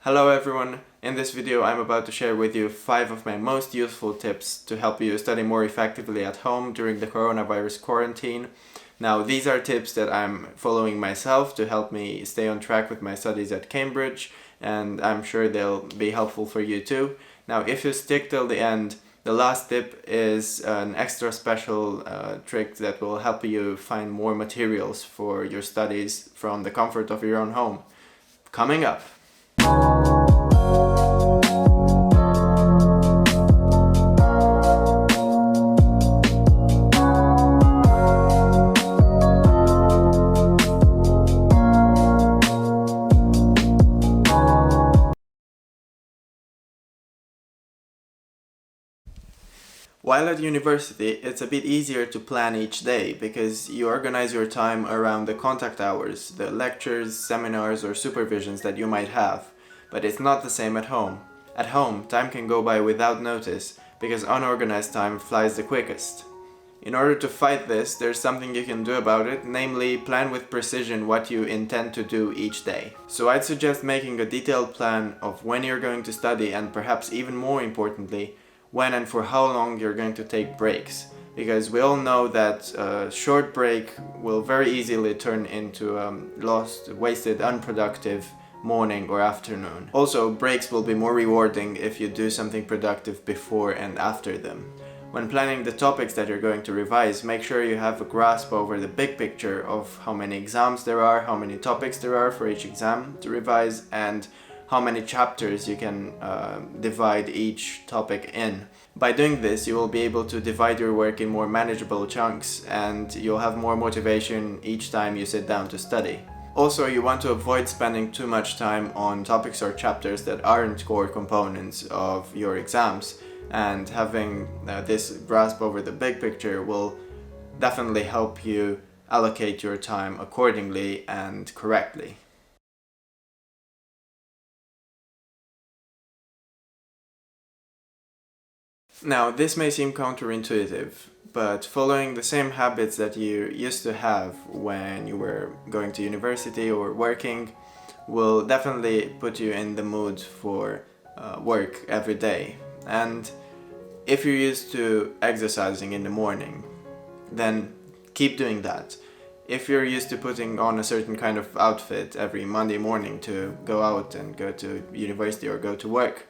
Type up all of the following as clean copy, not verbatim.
Hello everyone, in this video I'm about to share with you 5 of my most useful tips to help you study more effectively at home during the coronavirus quarantine. Now these are tips that I'm following myself to help me stay on track with my studies at Cambridge, and I'm sure they'll be helpful for you too. Now if you stick till the end, the last tip is an extra special trick that will help you find more materials for your studies from the comfort of your own home. Coming up! While at university, it's a bit easier to plan each day because you organize your time around the contact hours, the lectures, seminars, or supervisions that you might have. But it's not the same at home. At home, time can go by without notice because unorganized time flies the quickest. In order to fight this, there's something you can do about it, namely plan with precision what you intend to do each day. So I'd suggest making a detailed plan of when you're going to study and perhaps even more importantly, when and for how long you're going to take breaks. Because we all know that a short break will very easily turn into lost, wasted, unproductive morning or afternoon. Also, breaks will be more rewarding if you do something productive before and after them. When planning the topics that you're going to revise, make sure you have a grasp over the big picture of how many exams there are, how many topics there are for each exam to revise, and how many chapters you can divide each topic in. By doing this, you will be able to divide your work in more manageable chunks, and you'll have more motivation each time you sit down to study. Also, you want to avoid spending too much time on topics or chapters that aren't core components of your exams, and having this grasp over the big picture will definitely help you allocate your time accordingly and correctly. Now, this may seem counterintuitive, but following the same habits that you used to have when you were going to university or working will definitely put you in the mood for work every day. And if you're used to exercising in the morning, then keep doing that. If you're used to putting on a certain kind of outfit every Monday morning to go out and go to university or go to work,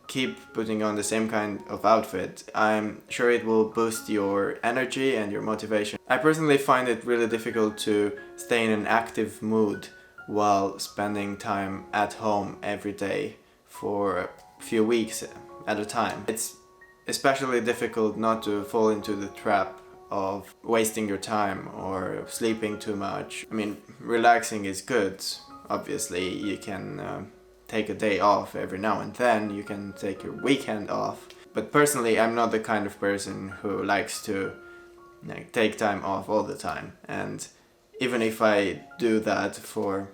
keep putting on the same kind of outfit. I'm sure it will boost your energy and your motivation. I personally find it really difficult to stay in an active mood while spending time at home every day for a few weeks at a time. It's especially difficult not to fall into the trap of wasting your time or sleeping too much. I mean, relaxing is good. Obviously, you can take a day off every now and then, you can take your weekend off. But personally, I'm not the kind of person who likes to take time off all the time. And even if I do that for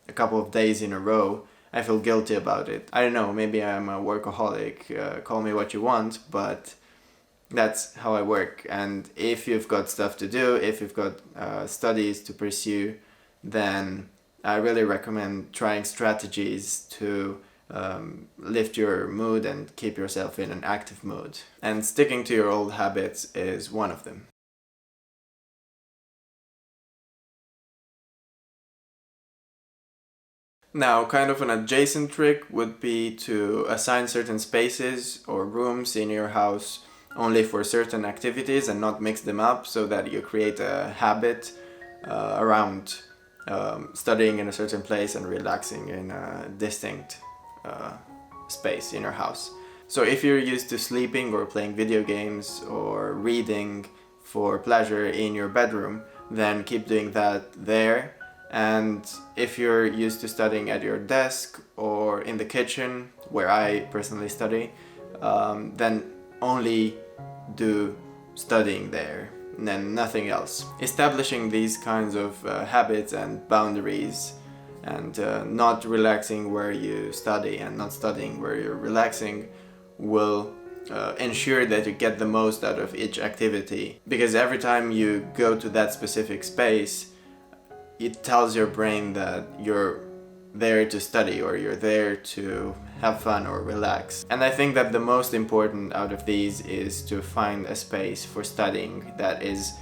a couple of days in a row, I feel guilty about it. I don't know, maybe I'm a workaholic, call me what you want, but that's how I work. And if you've got stuff to do, if you've got studies to pursue, then I really recommend trying strategies to lift your mood and keep yourself in an active mood. And sticking to your old habits is one of them. Now, kind of an adjacent trick would be to assign certain spaces or rooms in your house only for certain activities and not mix them up, so that you create a habit around studying in a certain place and relaxing in a distinct space in your house. So if you're used to sleeping or playing video games or reading for pleasure in your bedroom, then keep doing that there. And if you're used to studying at your desk or in the kitchen, where I personally study, then only do studying there and then nothing else. Establishing these kinds of habits and boundaries, and not relaxing where you study and not studying where you're relaxing, will ensure that you get the most out of each activity. Because every time you go to that specific space, it tells your brain that you're there to study or you're there to have fun or relax. And I think that the most important out of these is to find a space for studying that is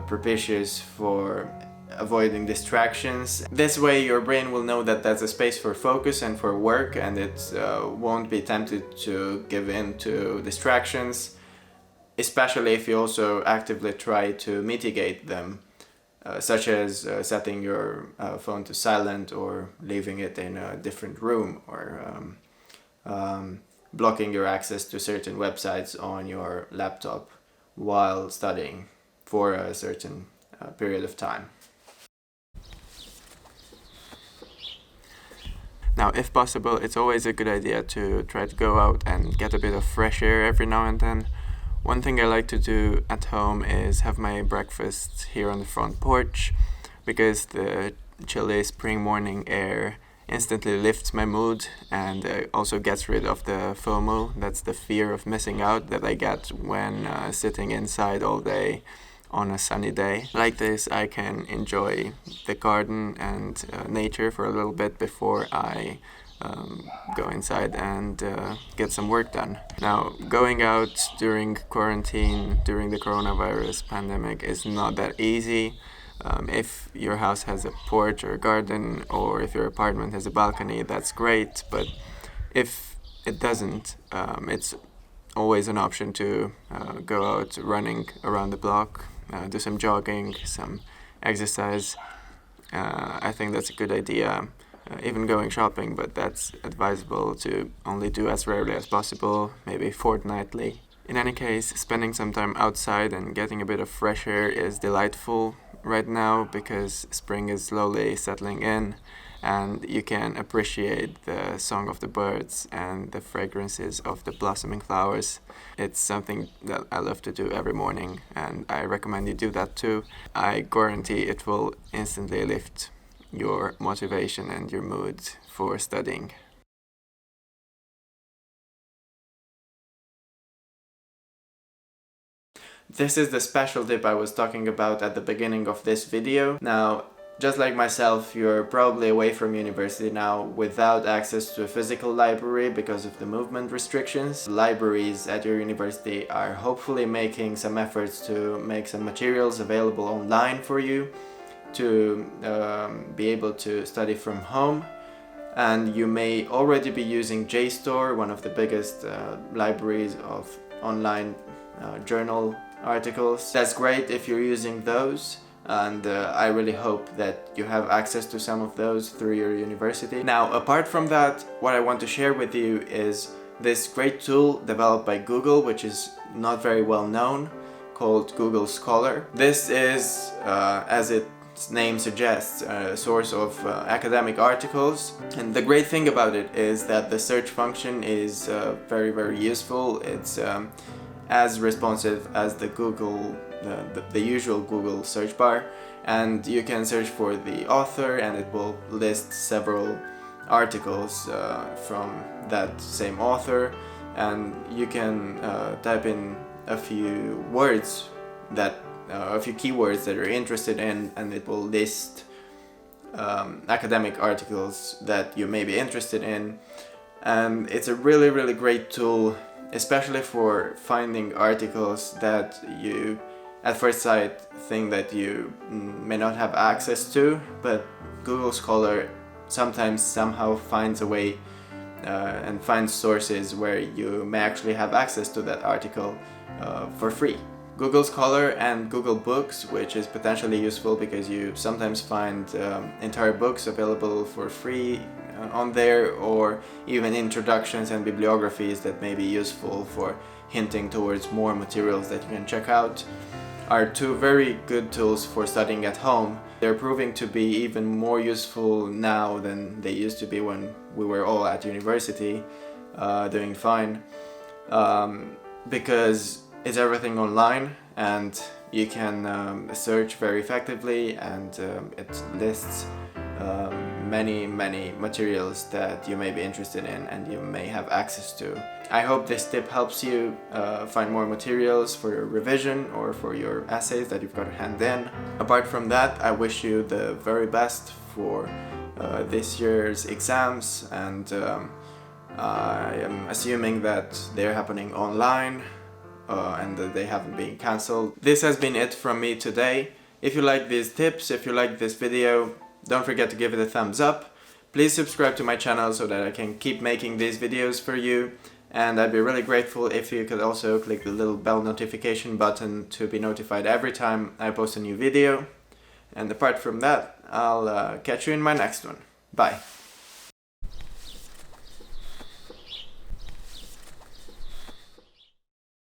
propitious for avoiding distractions. This way your brain will know that that's a space for focus and for work, and it won't be tempted to give in to distractions, especially if you also actively try to mitigate them, such as setting your phone to silent or leaving it in a different room, or blocking your access to certain websites on your laptop while studying for a certain period of time. Now, if possible, it's always a good idea to try to go out and get a bit of fresh air every now and then. One thing I like to do at home is have my breakfast here on the front porch, because the chilly spring morning air instantly lifts my mood and also gets rid of the FOMO, that's the fear of missing out, that I get when sitting inside all day on a sunny day. Like this, I can enjoy the garden and nature for a little bit before I go inside and get some work done. Now, going out during quarantine, during the coronavirus pandemic, is not that easy. If your house has a porch or a garden, or if your apartment has a balcony, that's great, but if it doesn't, it's always an option to go out running around the block, do some jogging, some exercise. I think that's a good idea. Even going shopping, but that's advisable to only do as rarely as possible, maybe fortnightly. In any case, spending some time outside and getting a bit of fresh air is delightful right now, because spring is slowly settling in and you can appreciate the song of the birds and the fragrances of the blossoming flowers. It's something that I love to do every morning, and I recommend you do that too. I guarantee it will instantly lift your motivation and your mood for studying. This is the special tip I was talking about at the beginning of this video. Now, just like myself, you're probably away from university now without access to a physical library because of the movement restrictions. Libraries at your university are hopefully making some efforts to make some materials available online for you to be able to study from home. And you may already be using JSTOR, one of the biggest libraries of online journal articles. That's great if you're using those, and I really hope that you have access to some of those through your university. Now, apart from that, what I want to share with you is this great tool developed by Google, which is not very well known, called Google Scholar. This is, as its name suggests, a source of academic articles, and the great thing about it is that the search function is very, very useful. It's as responsive as the usual Google search bar, and you can search for the author and it will list several articles from that same author, and you can type in a few words that a few keywords that you're interested in, and it will list academic articles that you may be interested in. And it's a really, really great tool, especially for finding articles that you at first sight think that you may not have access to, but Google Scholar sometimes somehow finds a way and finds sources where you may actually have access to that article for free. Google Scholar and Google Books, which is potentially useful because you sometimes find entire books available for free on there, or even introductions and bibliographies that may be useful for hinting towards more materials that you can check out, are two very good tools for studying at home. They're proving to be even more useful now than they used to be when we were all at university doing fine, because it's everything online and you can search very effectively, and it lists many materials that you may be interested in and you may have access to. I hope this tip helps you find more materials for your revision or for your essays that you've got to hand in. Apart from that, I wish you the very best for this year's exams, and I am assuming that they're happening online and that they haven't been cancelled. This has been it from me today. If you like these tips, if you like this video, don't forget to give it a thumbs up. Please subscribe to my channel so that I can keep making these videos for you, and I'd be really grateful if you could also click the little bell notification button to be notified every time I post a new video. And apart from that, I'll catch you in my next one. Bye.